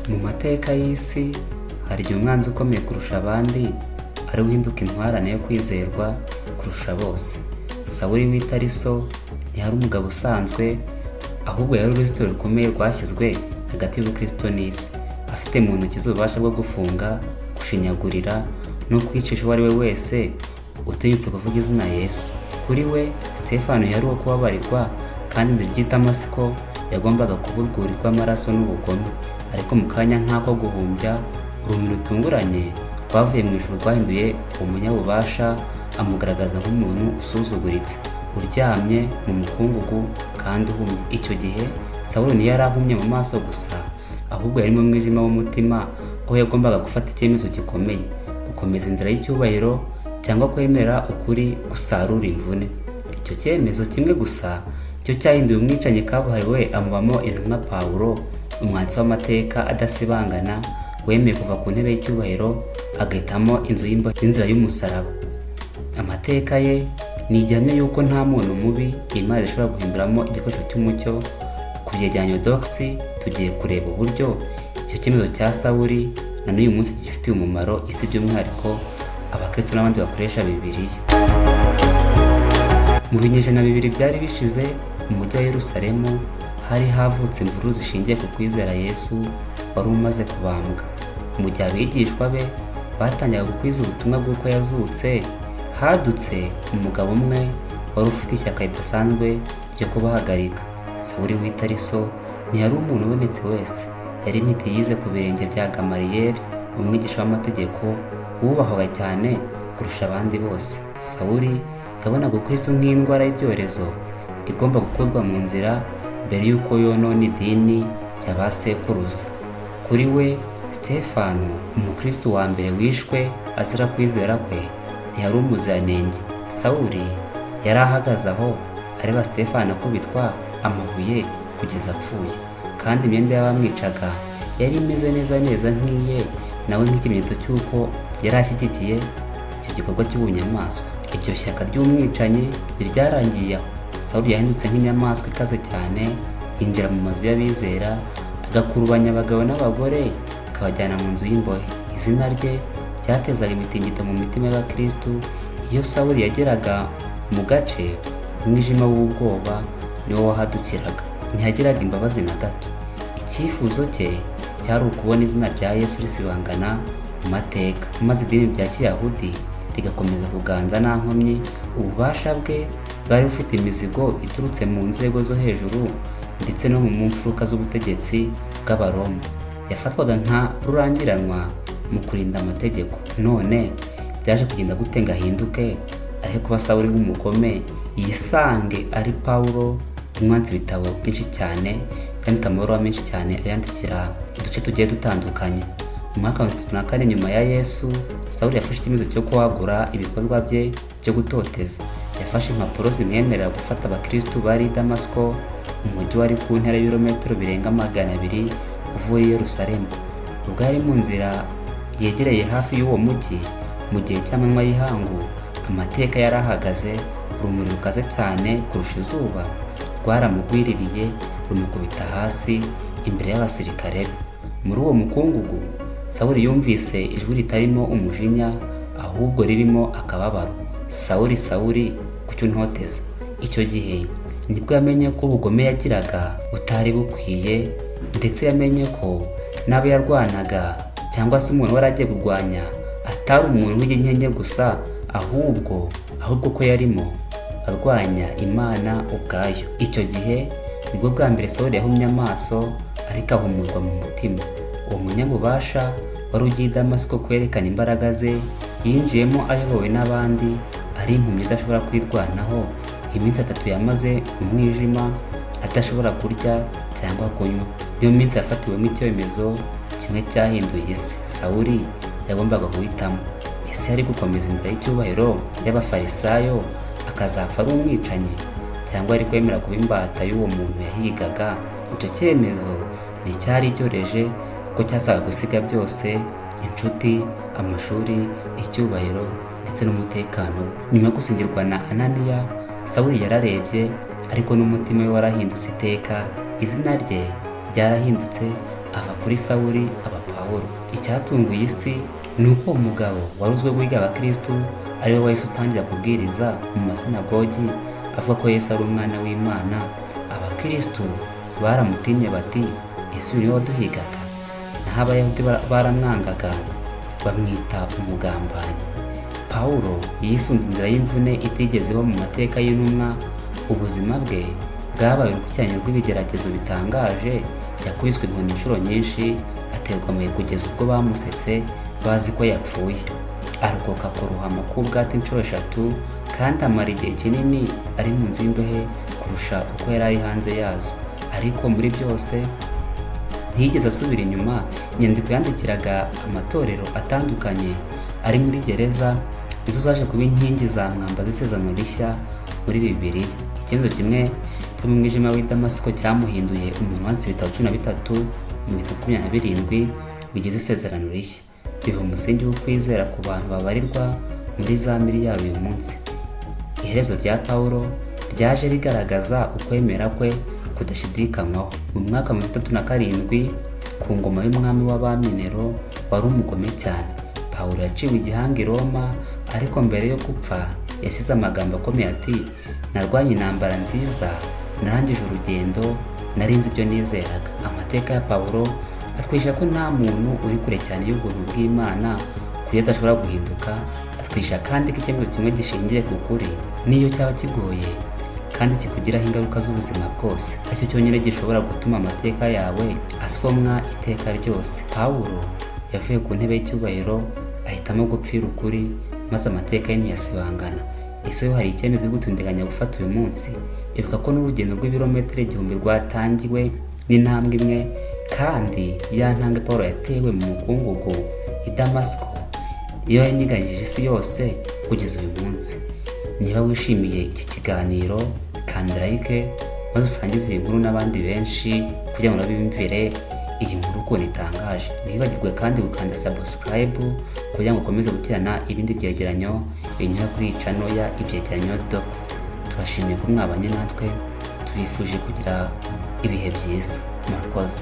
Mu mateka y'isi hari igihe umwanzi ukomeye kurusha abandi ari we uhinduka intwarane yo kwizerwa kurusha bose. Sawuli w'i Tariso ntiyari umugabo usanzwe, ahubwo yari uruzitiro rukomeye rwashyizwe hagati y'ubukristo n'isi, afite mu ntoki ububasha bwo gufunga, gushinyagurira no kwicisha uwo ari we wese utinyutse kuvuga izina Yesu. Kuri we Sitefano yari uwo kubabarirwa, kandi inzira ijya i Damasiko yagombaga kuburgurirwa amaraso n'ubugome. Ariko mu kanya nk'ako guhumbya, urumuri rutunguranye rwavuye mu ijuru rwahinduye uwo munyabubasha, amugaragaza nk'umuntu usuzuguritse, uryamye mu mukungugu kandi uhumye. Icyo gihe Sawuli ntiyari ahumye mu maso gusa, ahubwo yari mu mwijima w'umutima, aho yagombaga gufata icyemezo gikomeye: gukomeza inzira y'icyubahiro cyangwa kwemera ukuri gusarura imvune. Icyo cyemezo kimwe gusa cyo cyahinduye umwicanyi kabuhariwe, amubamo intumwa Pawulo, umwanditsi w'amateka adasibangana, wemeye kuva ku ntebe y'icyubahiro agahitamo inzu y'imbohe n'inzira y'umusaraba. Amateka ye ni igihamya y'uko nta muntu mubi Imana ishobora guhinduramo igikoresho cy'umucyo. Ku byegeranyo Doxy tugiye kureba uburyo icyo cyemezo cya Sawuli na n'uyu munsi gifitiye umumaro isi, by'umwihariko abakristo n'abandi bakoresha Bibiliya. Mu binyejana bibiri byari bishize, mu mujyi wa Yerusalemu hari havutse imvururu zishingiye ku kwizera Yesu wari umaze kubambwa. Mu gihe abigishwa be batangaga gukwiza ubutumwa bw'uko yazutse, hadutse umugabo umwe wari ufite ishyaka ridasanzwe ryo kubahagarika. Sawuli w'i Tariso ntiyari umuntu ubonetse wese, yari intiti yize ku birenge bya Gamaliyeli, umwigisha w'amategeko wubahwaga cyane kurusha abandi bose. Sawuli yabonaga Kristo nk'indwara y'ibyorezo igomba gukorwa mu nzira mbere y'uko yonona idini ry'abasekuruza. Kuri we Sitefano, umukristo wa mbere wishwe azira kwizera kwe, ntiyari umuziranenge. Sawuli yari ahagaze aho areba Sitefano akubitwa amabuye kugeza apfuye, kandi imyenda y'abamwicaga yari imeze neza nk'iye, nawe nk'ikimenyetso cy'uko yari ashyigikiye icyo gikorwa cy'ubunyamaswa. Iryo shyaka ry'umwicanyi ntiryarangiye aho. Sawuli yahindutse nk'inyamaswa ikaze cyane, yinjira mu mazu y'abizera, agakurubanya abagabo n'abagore, akabajyana mu nzu y'imbohe. Izina rye ryatezaga imitingito mu mitima y'abakristu. Iyo Sawuli yageraga mu gace, umwijima w'ubwoba niwo wahadukiraga, ntiyagiraga imbabazi na gato. Icyifuzo cye cyari ukubona izina rya Yesu risibangana mu mateka, maze idini rya Kiyahudi rigakomeza kuganza nta nkomyi. Ububasha bwe bwari bufite imizigo iturutse mu nzego zo hejuru ndetse no mu mfuruka z'ubutegetsi bw'Abaroma. Yafatwaga nka rurangiranwa mu kurinda amategeko. None byaje kugenda gute ngo ahinduke, ariko kuba Sawuli w'umugome yisange ari Pawulo umwanditsi ibitabo byinshi cyane, yandika amabaruwa menshi cyane ayandikira uduce tugiye dutandukanye. Mu mwaka wa 34 nyuma ya Yesu, Sawuli yafashe icyemezo cyo kwagura ibikorwa bye byo gutoteza. Yafashe impapuro zimwemerera gufata abakristu bari i Damasiko, umujyi wari ku ntera y'ibirometero birenga 200 uvuye i Yerusalemu. Ubwo yari mu nzira yegereye hafi y'uwo mujyi, mu gihe cy'amanywa y'ihangu, amateka yari ahagaze, urumuri rukaze cyane kurusha izuba rwaramugwiririye rumukubita hasi imbere y'abasirikare be. Muri uwo mukungugu, Sawuli yumvise ijwi ritarimo umujinya, ahubwo ririmo akababaro: Sawuli, Sawuli, kuki untoteza? Icyo gihe nibwo yamenye ko ubugome yagiraga butari bukwiye, ndetse yamenye ko n'abo yarwanaga cyangwa se umuntu wari agiye kurwanya atari umuntu w'inkenke gusa, ahubwo ko yarimo arwanya Imana ubwayo. Icyo gihe nibwo bwa mbere Sawuli yahumye amaso, ariko ahumurwa mu mutima. Uwo munyabubasha wari ugiye i Damasiko kwerekana imbaraga ze, yinjiyemo ayobowe n'abandi, ari impumyi idashobora kwirwanaho. Iminsi 3 yamaze mu mwijima, adashobora kurya cyangwa kunywa. Niyo minsi yafatiwemo icyemezo kimwe cyahinduye isi. Sawuli yagombaga guhitamo: ese yari gukomeza inzira y'icyubahiro y'abafarisayo akazapfa ari umwicanyi, cyangwa ari kwemera kuba imbata y'uwo muntu yahigaga? Icyo cyemezo nticyari cyoreje, kuko cyasaga gusiga byose: inshuti, amashuri, icyubahiro ndetse n'umutekano. Nyuma yo gusingirwa na Ananiya, Sawuli yararebye, ariko n'umutima we warahindutse iteka. Izina rye ryarahindutse ava kuri Sawuli aba Pawulo. Icyatunguye isi ni uko uwo mugabo wari uzwiho guhiga abakristu ari we wahise utangira kubwiriza mu masinagogi avuga ko Yesu ari umwana w'Imana. Abakristu baramutinye bati, ese uyu niwe waduhigaga? Naho abayahudi baramwangaga bamwita umugambanyi. Pawulo yisunze inzira y'imvune itigeze iba mu mateka y'intumwa. Ubuzima bwe bwabaye urukurikirane rw'ibigeragezo bitangaje. Yakubiswe inkoni inshuro nyinshi, aterwa amabuye kugeza ubwo bamusetse bazi ko yapfuye. Arokoka ku ruhamo k'ubwato inshuro 3 kandi amara igihe kinini ari mu nzu y'imbohe kurusha uko yari ari hanze yazo. Ariko muri byose ntiyigeze asubira inyuma. Inyandiko yandikiraga amatorero atandukanye ari muri gereza izo zaje kuba inkingi za mwamba z'isezerano rishya muri Bibiliya. Icyemezo kimwe cyo mu mwijima w'i Damasiko cyamuhinduye umuntu wanditse ibitabo 13 mu bitabo 27 bigize isezerano rishya. Biha umusingi wo kwizera ku bantu babarirwa muri za miliyari uyu munsi. Iherezo rya Pawulo ryaje rigaragaza ukwemera kwe kudashidikanywaho. Mu mwaka wa 37 ku ngoma y'umwami w'abami Nero wari umugome cyane, Pawulo yaciwe igihanga i Roma, ariko mbere yo gupfa yasize amagambo akomeye ati, narwanye intambara nziza, narangije urugendo, narinze ibyo nizeraga. Amateka ya Pawulo atwisha ko nta muntu uri kure cyane y'ubuntu bw'Imana kuyo adashobora guhinduka. Atwisha kandi ko icyemezo kimwe gishingiye ku kuri niyo cyaba kigoye kandi kikugiraho ingaruka z'ubuzima bwose, aricyo cyonyine gishobora gutuma amateka yawe asomwa iteka ryose. Pawulo yavuye ku ntebe y'icyubahiro ahitamo gupfira ukuri, maze amateka ye ntiyasibangana. Ese yo hari icyemezo gutundeganya gufata uyu munsi? Ibuka ko n'urugendo rw'ibirometero 1000 rwatangiwe n'intambwe imwe, kandi ya ntambwe Pawulo yatewe mu mukungugu i Damasiko iyo yanyiganyije isi yose kugeza uyu munsi. Niba wishimiye iki kiganiro, kanda like maze usangize iyi nkuru n'abandi benshi kugira ngo bibimvire iyi nkuru ukuntu itangaje. Ntibagirwe kandi gukanda subscribe kugira ngo ukomeze gukirana ibindi byegeranyo binyura kuri iyi channel ya Ibyegeranyo Docs. Tubashimiye ko mwabanye natwe, tubifuje kugira ibihe byiza. Murakoze.